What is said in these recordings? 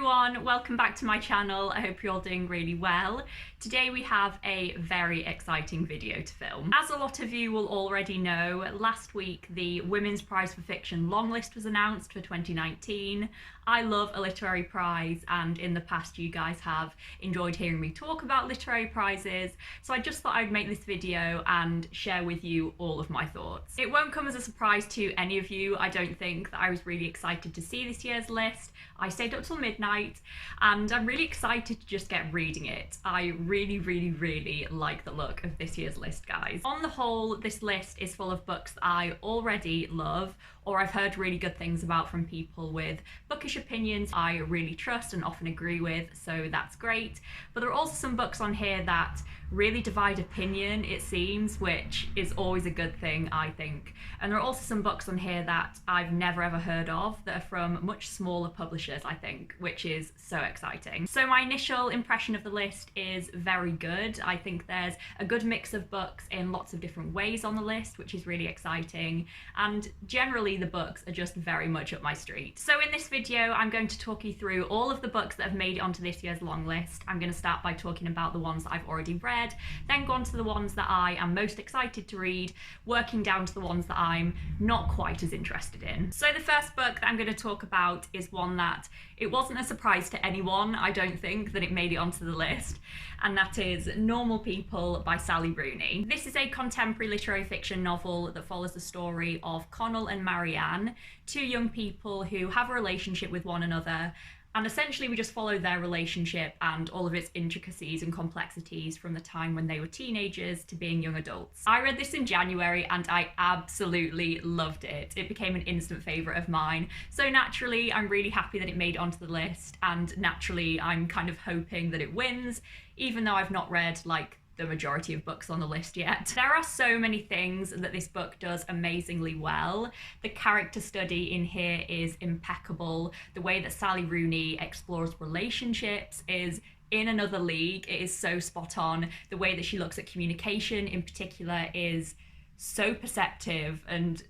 everyone, welcome back to my channel. I hope you're all doing really well. Today we have a very exciting video to film. As a lot of you will already know, last week the Women's Prize for Fiction Longlist was announced for 2019. I love a literary prize, and in the past you guys have enjoyed hearing me talk about literary prizes, so I just thought I'd make this video and share with you all of my thoughts. It won't come as a surprise to any of you, I don't think, that I was really excited to see this year's list. I stayed up till midnight and I'm really excited to just get reading it. I really like the look of this year's list, guys. On the whole, this list is full of books that I already love or I've heard really good things about from people with bookish opinions I really trust and often agree with, so that's great. But there are also some books on here that really divide opinion, it seems, which is always a good thing, I think. And there are also some books on here that I've never ever heard of that are from much smaller publishers, I think, which is so exciting. So my initial impression of the list is very good. I think there's a good mix of books in lots of different ways on the list, which is really exciting. And generally the books are just very much up my street. So in this video, I'm going to talk you through all of the books that have made it onto this year's long list. I'm going to start by talking about the ones that I've already read, then go on to the ones that I am most excited to read, working down to the ones that I'm not quite as interested in. So the first book that I'm going to talk about is one that it wasn't a surprise to anyone, I don't think, that it made it onto the list, and that is Normal People by Sally Rooney. This is a contemporary literary fiction novel that follows the story of Connell and Marianne, two young people who have a relationship with one another, and essentially we just follow their relationship and all of its intricacies and complexities from the time when they were teenagers to being young adults. I read this in January and I absolutely loved it. It became an instant favourite of mine. So naturally, I'm really happy that it made it onto the list, and naturally I'm kind of hoping that it wins, even though I've not read like the majority of books on the list yet. There are so many things that this book does amazingly well. The character study in here is impeccable. The way that Sally Rooney explores relationships is in another league. It is so spot on. The way that she looks at communication in particular is so perceptive and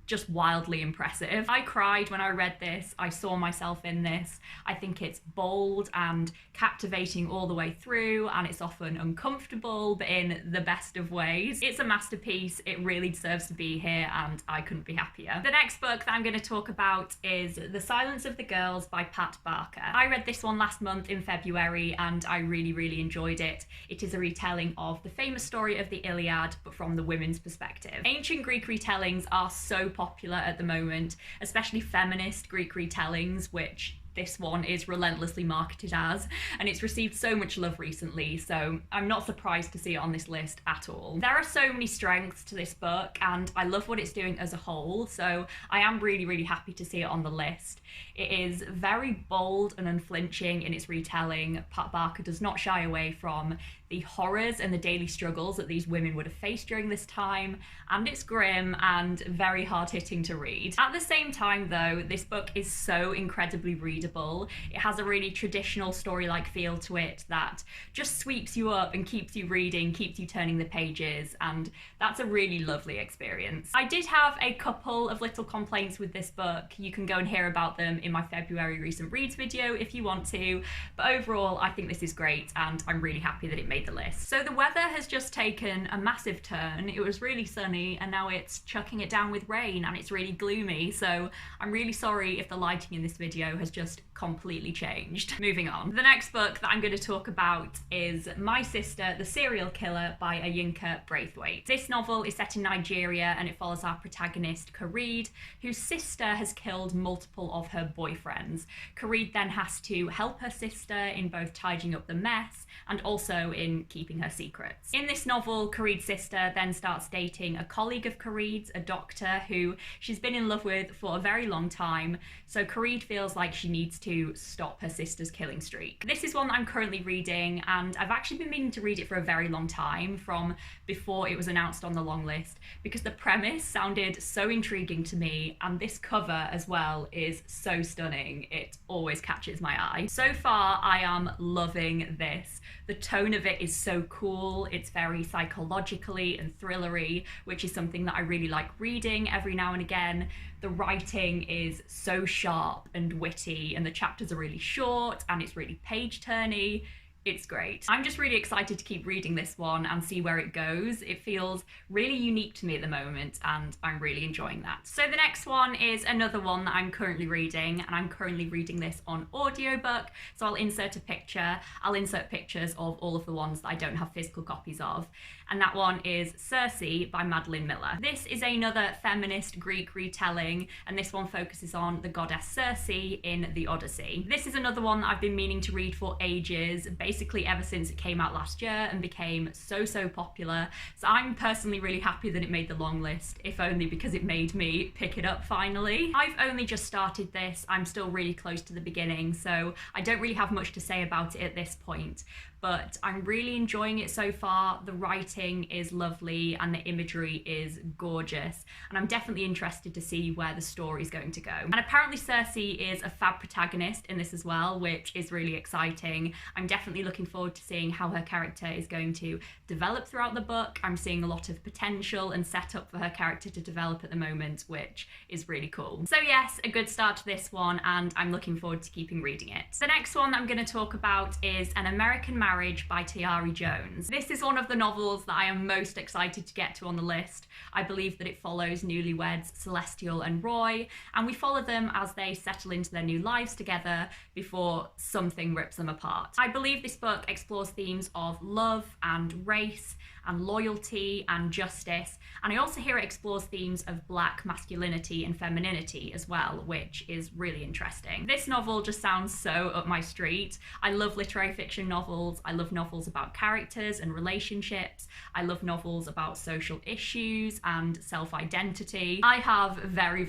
just wildly impressive. I cried when I read this. I saw myself in this. I think it's bold and captivating all the way through, and it's often uncomfortable, but in the best of ways. It's a masterpiece. It really deserves to be here, and I couldn't be happier. The next book that I'm going to talk about is The Silence of the Girls by Pat Barker. I read this one last month in February, and I really enjoyed it. It is a retelling of the famous story of the Iliad, but from the women's perspective. Ancient Greek retellings are so popular at the moment, especially feminist Greek retellings, which this one is relentlessly marketed as, and it's received so much love recently, so I'm not surprised to see it on this list at all. There are so many strengths to this book, and I love what it's doing as a whole, so I am really happy to see it on the list. It is very bold and unflinching in its retelling. Pat Barker does not shy away from the horrors and the daily struggles that these women would have faced during this time, and it's grim and very hard-hitting to read. At the same time though, this book is so incredibly readable. It has a really traditional story-like feel to it that just sweeps you up and keeps you reading, keeps you turning the pages, and that's a really lovely experience. I did have a couple of little complaints with this book. You can go and hear about them in my February recent reads video if you want to, but overall I think this is great and I'm really happy that it made the list. So the weather has just taken a massive turn. It was really sunny and now it's chucking it down with rain and it's really gloomy, so I'm really sorry if the lighting in this video has just completely changed. Moving on. The next book that I'm going to talk about is My Sister, the Serial Killer by Ayinka Braithwaite. This novel is set in Nigeria and it follows our protagonist Khalid, whose sister has killed multiple of her boyfriends. Khalid then has to help her sister in both tidying up the mess and also in keeping her secrets. In this novel, Khalid's sister then starts dating a colleague of Khalid's, a doctor who she's been in love with for a very long time, so Khalid feels like she needs to stop her sister's killing streak. This is one that I'm currently reading, and I've actually been meaning to read it for a very long time, from before it was announced on the long list, because the premise sounded so intriguing to me, and this cover as well is so so stunning. It always catches my eye. So far, I am loving this. The tone of it is so cool. It's very psychologically and thrillery, which is something that I really like reading every now and again. The writing is so sharp and witty, and the chapters are really short, and it's really page-turny. It's great. I'm just really excited to keep reading this one and see where it goes. It feels really unique to me at the moment, and I'm really enjoying that. So the next one is another one that I'm currently reading, and I'm currently reading this on audiobook. So I'll insert a picture. I'll insert pictures of all of the ones that I don't have physical copies of. And that one is Cersei by Madeline Miller. This is another feminist Greek retelling, and this one focuses on the goddess Cersei in the Odyssey. This is another one that I've been meaning to read for ages, basically ever since it came out last year and became so popular. So I'm personally really happy that it made the long list, if only because it made me pick it up finally. I've only just started this. I'm still really close to the beginning, so I don't really have much to say about it at this point. But I'm really enjoying it so far. The writing is lovely and the imagery is gorgeous, and I'm definitely interested to see where the story is going to go. And apparently Cersei is a fab protagonist in this as well, which is really exciting. I'm definitely looking forward to seeing how her character is going to develop throughout the book. I'm seeing a lot of potential and setup for her character to develop at the moment, which is really cool. So yes, a good start to this one, and I'm looking forward to keeping reading it. The next one that I'm going to talk about is An American Marriage by Tayari Jones. This is one of the novels that I am most excited to get to on the list. I believe that it follows newlyweds Celestial and Roy, and we follow them as they settle into their new lives together before something rips them apart. I believe this book explores themes of love and race and loyalty and justice, and I also hear it explores themes of Black masculinity and femininity as well, which is really interesting. This novel just sounds so up my street. I love literary fiction novels. I love novels about characters and relationships. I love novels about social issues and self-identity. I have very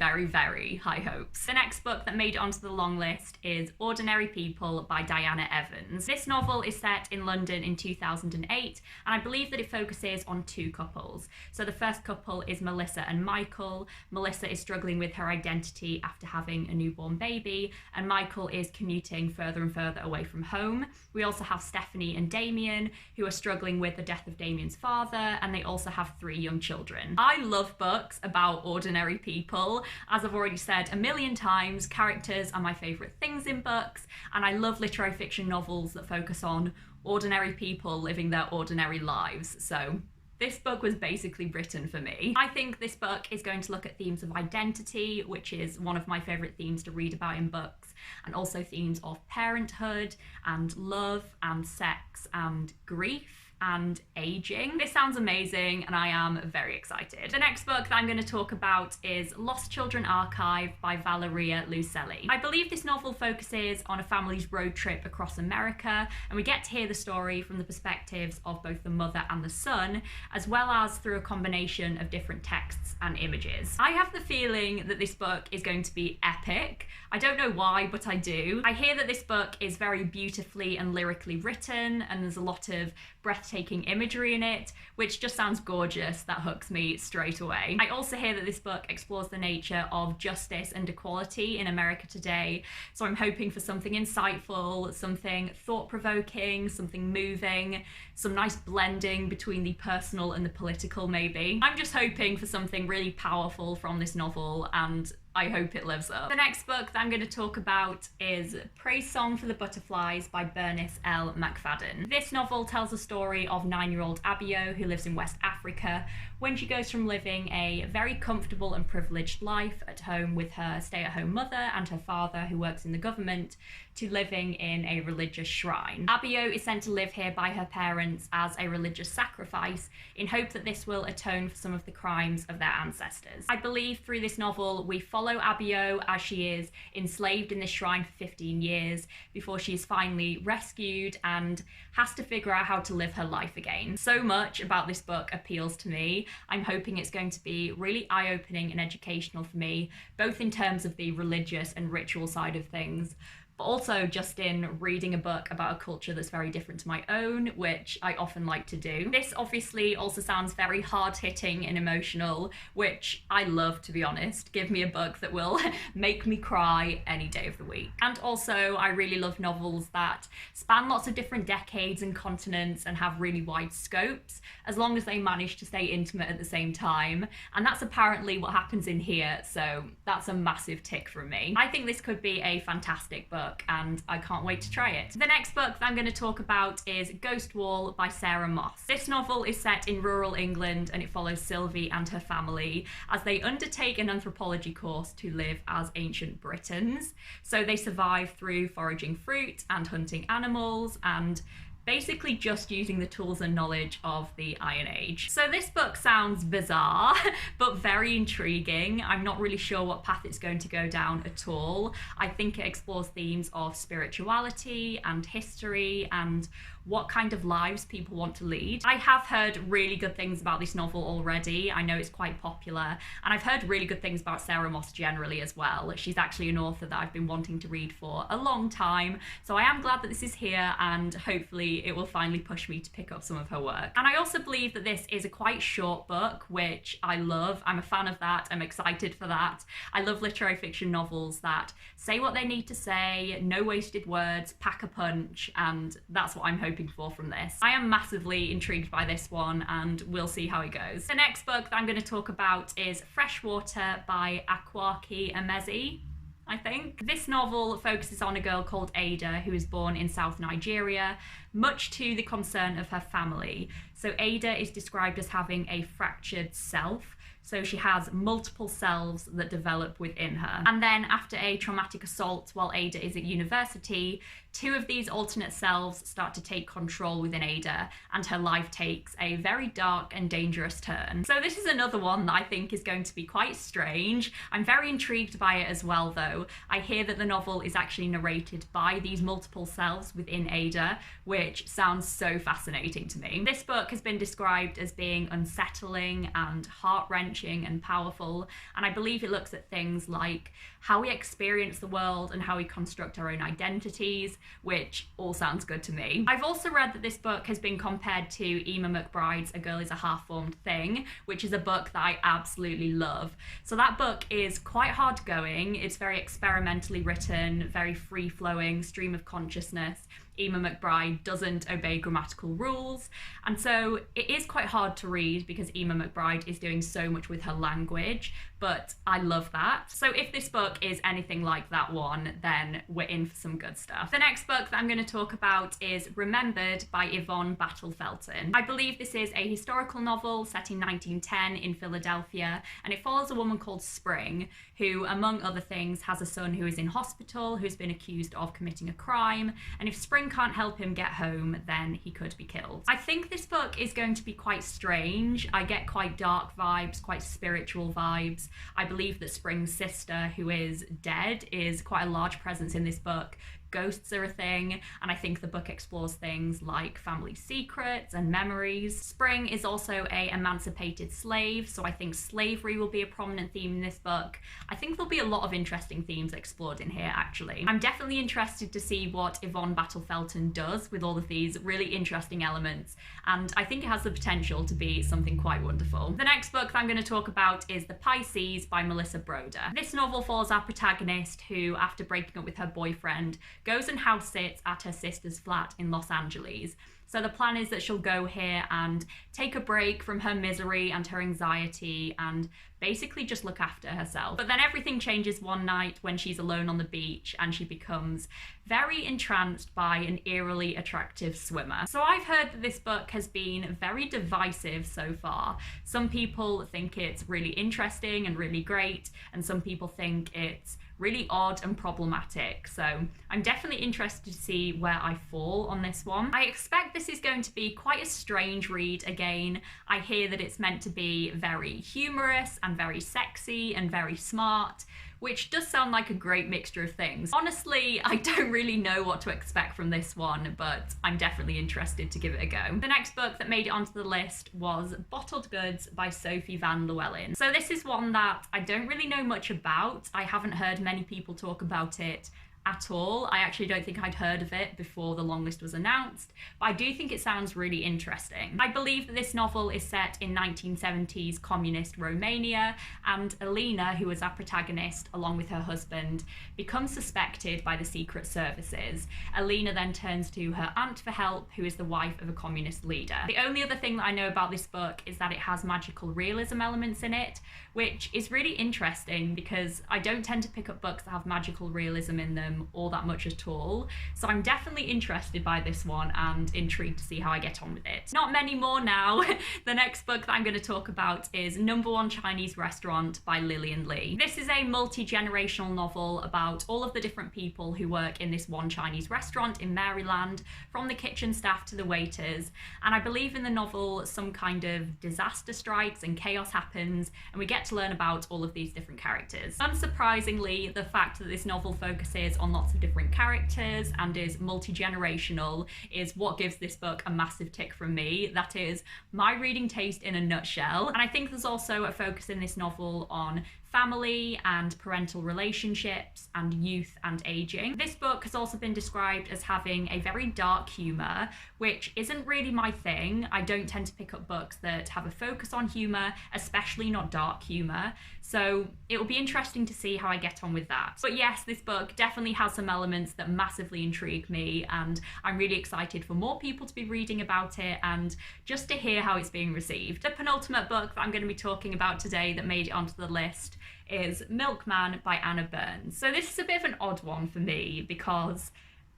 high hopes. The next book that made it onto the long list is Ordinary People by Diana Evans. This novel is set in London in 2008, and I believe that it focuses on two couples. So the first couple is Melissa and Michael. Melissa is struggling with her identity after having a newborn baby, and Michael is commuting further and further away from home. We also have Stephanie and Damien, who are struggling with the death of Damien's father, and they also have 3 young children. I love books about ordinary people. As I've already said a million times, characters are my favourite things in books, and I love literary fiction novels that focus on ordinary people living their ordinary lives. So this book was basically written for me. I think this book is going to look at themes of identity, which is one of my favourite themes to read about in books, and also themes of parenthood and love and sex and grief and aging. This sounds amazing, and I am very excited. The next book that I'm going to talk about is Lost Children Archive by Valeria Lucelli. I believe this novel focuses on a family's road trip across America, and we get to hear the story from the perspectives of both the mother and the son, as well as through a combination of different texts and images. I have the feeling that this book is going to be epic. I don't know why, but I do. I hear that this book is very beautifully and lyrically written, and there's a lot of breathtaking imagery in it, which just sounds gorgeous. That hooks me straight away. I also hear that this book explores the nature of justice and equality in America today, so I'm hoping for something insightful, something thought-provoking, something moving, some nice blending between the personal and the political maybe. I'm just hoping for something really powerful from this novel, and I hope it lives up. The next book that I'm going to talk about is Praise Song for the Butterflies by Bernice L. McFadden. This novel tells the story of 9-year-old Abio, who lives in West Africa, when she goes from living a very comfortable and privileged life at home with her stay-at-home mother and her father, who works in the government, to living in a religious shrine. Abio is sent to live here by her parents as a religious sacrifice in hope that this will atone for some of the crimes of their ancestors. I believe through this novel we follow Abio as she is enslaved in this shrine for 15 years before she is finally rescued and has to figure out how to live her life again. So much about this book appeals to me. I'm hoping it's going to be really eye-opening and educational for me, both in terms of the religious and ritual side of things, but also just in reading a book about a culture that's very different to my own, which I often like to do. This obviously also sounds very hard-hitting and emotional, which I love, to be honest. Give me a book that will make me cry any day of the week. And also, I really love novels that span lots of different decades and continents and have really wide scopes, as long as they manage to stay intimate at the same time. And that's apparently what happens in here, so that's a massive tick from me. I think this could be a fantastic book, and I can't wait to try it. The next book that I'm going to talk about is Ghost Wall by Sarah Moss. This novel is set in rural England, and it follows Sylvie and her family as they undertake an anthropology course to live as ancient Britons. So they survive through foraging fruit and hunting animals, and basically just using the tools and knowledge of the Iron Age. So this book sounds bizarre, but very intriguing. I'm not really sure what path it's going to go down at all. I think it explores themes of spirituality and history and what kind of lives people want to lead. I have heard really good things about this novel already. I know it's quite popular, and I've heard really good things about Sarah Moss generally as well. She's actually an author that I've been wanting to read for a long time, so I am glad that this is here, and hopefully it will finally push me to pick up some of her work. And I also believe that this is a quite short book, which I love. I'm a fan of that. I'm excited for that. I love literary fiction novels that say what they need to say, no wasted words, pack a punch, and that's what I'm hoping for from this. I am massively intrigued by this one, and we'll see how it goes. The next book that I'm going to talk about is Freshwater by Akwaki Emezi, I think. This novel focuses on a girl called Ada who is born in South Nigeria, much to the concern of her family. So Ada is described as having a fractured self. So she has multiple selves that develop within her. And then after a traumatic assault while Ada is at university, two of these alternate selves start to take control within Ada, and her life takes a very dark and dangerous turn. So this is another one that I think is going to be quite strange. I'm very intrigued by it as well, though. I hear that the novel is actually narrated by these multiple selves within Ada, which sounds so fascinating to me. This book has been described as being unsettling and heart-wrenching and powerful, and I believe it looks at things like how we experience the world and how we construct our own identities, which all sounds good to me. I've also read that this book has been compared to Emma McBride's A Girl is a Half-Formed Thing, which is a book that I absolutely love. So that book is quite hard going. It's very experimentally written, very free-flowing, stream of consciousness. Emma McBride doesn't obey grammatical rules, and so it is quite hard to read because Emma McBride is doing so much with her language, but I love that. So if this book is anything like that one, then we're in for some good stuff. The next book that I'm going to talk about is Remembered by Yvonne Battle Felton. I believe this is a historical novel set in 1910 in Philadelphia, and it follows a woman called Spring, who, among other things, has a son who is in hospital, who's been accused of committing a crime, and if Spring can't help him get home, then he could be killed. I think this book is going to be quite strange. I get quite dark vibes, quite spiritual vibes. I believe that Spring's sister, who is dead, is quite a large presence in this book. Ghosts are a thing, and I think the book explores things like family secrets and memories. Spring is also an emancipated slave, so I think slavery will be a prominent theme in this book. I think there'll be a lot of interesting themes explored in here, actually. I'm definitely interested to see what Yvonne Battle Felton does with all of these really interesting elements, and I think it has the potential to be something quite wonderful. The next book that I'm going to talk about is The Pisces by Melissa Broder. This novel follows our protagonist who, after breaking up with her boyfriend, goes and house sits at her sister's flat in Los Angeles. So the plan is that she'll go here and take a break from her misery and her anxiety and basically just look after herself. But then everything changes one night when she's alone on the beach and she becomes very entranced by an eerily attractive swimmer. So I've heard that this book has been very divisive so far. Some people think it's really interesting and really great, and some people think it's really odd and problematic. So I'm definitely interested to see where I fall on this one. I expect this is going to be quite a strange read again. I hear that it's meant to be very humorous and very sexy and very smart, which does sound like a great mixture of things. Honestly, I don't really know what to expect from this one, but I'm definitely interested to give it a go. The next book that made it onto the list was Bottled Goods by Sophie van Llewellyn. So this is one that I don't really know much about. I haven't heard many people talk about it at all. I actually don't think I'd heard of it before the Longlist was announced, but I do think it sounds really interesting. I believe that this novel is set in 1970s communist Romania, and Alina, who is our protagonist, along with her husband, becomes suspected by the secret services. Alina then turns to her aunt for help, who is the wife of a communist leader. The only other thing that I know about this book is that it has magical realism elements in it, which is really interesting because I don't tend to pick up books that have magical realism in them all that much at all. So I'm definitely interested by this one and intrigued to see how I get on with it. Not many more now. The next book that I'm going to talk about is Number One Chinese Restaurant by Lillian Lee. This is a multi-generational novel about all of the different people who work in this one Chinese restaurant in Maryland, from the kitchen staff to the waiters. And I believe in the novel some kind of disaster strikes and chaos happens, and we get to learn about all of these different characters. Unsurprisingly, the fact that this novel focuses on lots of different characters and is multi-generational is what gives this book a massive tick from me. That is my reading taste in a nutshell. And I think there's also a focus in this novel on family and parental relationships and youth and aging. This book has also been described as having a very dark humour, which isn't really my thing. I don't tend to pick up books that have a focus on humour, especially not dark humour. So it will be interesting to see how I get on with that. But yes, this book definitely has some elements that massively intrigue me, and I'm really excited for more people to be reading about it and just to hear how it's being received. The penultimate book that I'm going to be talking about today that made it onto the list is Milkman by Anna Burns. So this is a bit of an odd one for me because,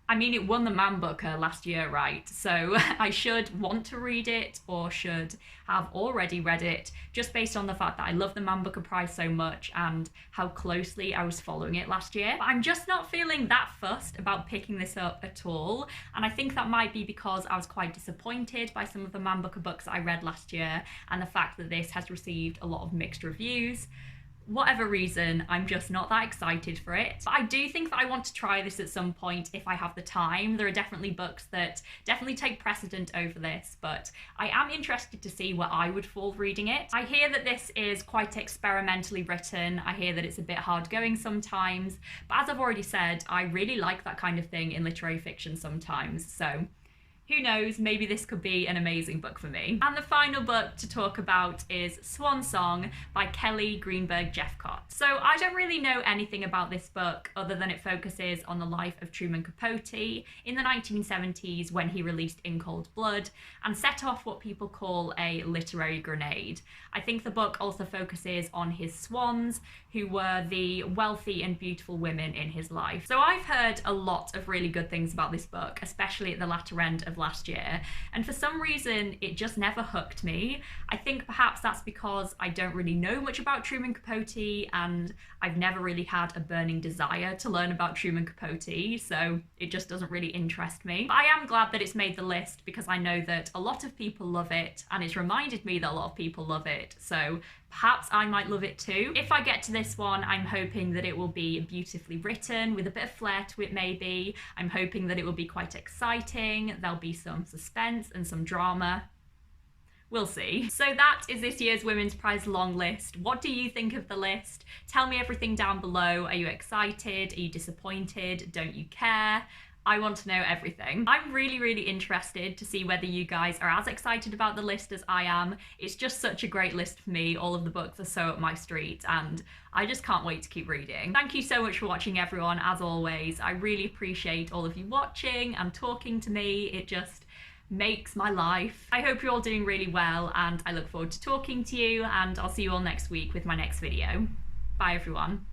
I mean, it won the Man Booker last year, right? So I should want to read it or should have already read it just based on the fact that I love the Man Booker Prize so much and how closely I was following it last year. But I'm just not feeling that fussed about picking this up at all. And I think that might be because I was quite disappointed by some of the Man Booker books that I read last year and the fact that this has received a lot of mixed reviews. Whatever reason, I'm just not that excited for it. But I do think that I want to try this at some point if I have the time. There are definitely books that definitely take precedent over this, but I am interested to see where I would fall reading it. I hear that this is quite experimentally written. I hear that it's a bit hard going sometimes, but as I've already said, I really like that kind of thing in literary fiction sometimes, so who knows, maybe this could be an amazing book for me. And the final book to talk about is Swan Song by Kelly Greenberg Jeffcott. So I don't really know anything about this book other than it focuses on the life of Truman Capote in the 1970s when he released In Cold Blood and set off what people call a literary grenade. I think the book also focuses on his swans, who were the wealthy and beautiful women in his life. So I've heard a lot of really good things about this book, especially at the latter end of last year, and for some reason it just never hooked me. I think perhaps that's because I don't really know much about Truman Capote and I've never really had a burning desire to learn about Truman Capote, so it just doesn't really interest me. But I am glad that it's made the list because I know that a lot of people love it and it's reminded me that a lot of people love it, so perhaps I might love it too. If I get to this one, I'm hoping that it will be beautifully written with a bit of flair to it maybe. I'm hoping that it will be quite exciting. There'll be some suspense and some drama. We'll see. So that is this year's Women's Prize long list. What do you think of the list? Tell me everything down below. Are you excited? Are you disappointed? Don't you care? I want to know everything. I'm really, really interested to see whether you guys are as excited about the list as I am. It's just such a great list for me. All of the books are so up my street and I just can't wait to keep reading. Thank you so much for watching, everyone, as always. I really appreciate all of you watching and talking to me. It just makes my life. I hope you're all doing really well and I look forward to talking to you, and I'll see you all next week with my next video. Bye, everyone.